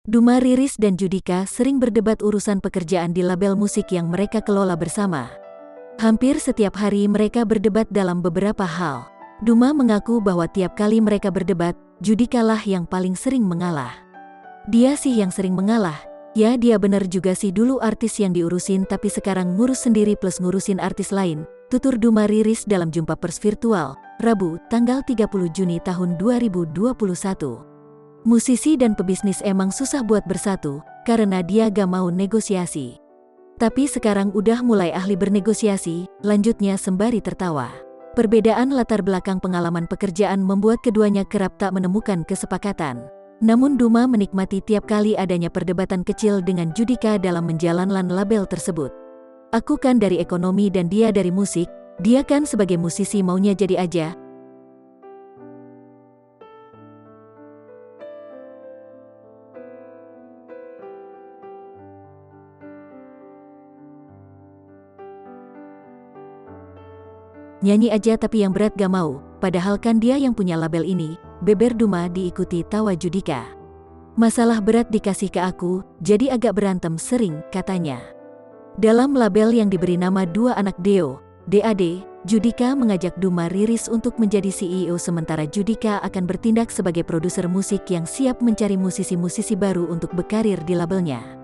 Duma, Riris dan Judika sering berdebat urusan pekerjaan di label musik yang mereka kelola bersama. Hampir setiap hari mereka berdebat dalam beberapa hal. Duma mengaku bahwa tiap kali mereka berdebat, Judika lah yang paling sering mengalah. Dia sih yang sering mengalah. Ya, dia bener juga sih, dulu artis yang diurusin tapi sekarang ngurus sendiri plus ngurusin artis lain, tutur Duma Riris dalam jumpa pers virtual, Rabu, tanggal 30 Juni tahun 2021. Musisi dan pebisnis emang susah buat bersatu, karena dia gak mau negosiasi. Tapi sekarang udah mulai ahli bernegosiasi, lanjutnya sembari tertawa. Perbedaan latar belakang pengalaman pekerjaan membuat keduanya kerap tak menemukan kesepakatan. Namun Duma menikmati tiap kali adanya perdebatan kecil dengan Judika dalam menjalankan label tersebut. Aku kan dari ekonomi dan dia dari musik, dia kan sebagai musisi maunya jadi aja. Nyanyi aja tapi yang berat gak mau, padahal kan dia yang punya label ini, beber Duma diikuti tawa Judika. Masalah berat dikasih ke aku, jadi agak berantem sering, katanya. Dalam label yang diberi nama Dua Anak Deo, DAD, Judika mengajak Duma Riris untuk menjadi CEO sementara Judika akan bertindak sebagai produser musik yang siap mencari musisi-musisi baru untuk berkarir di labelnya.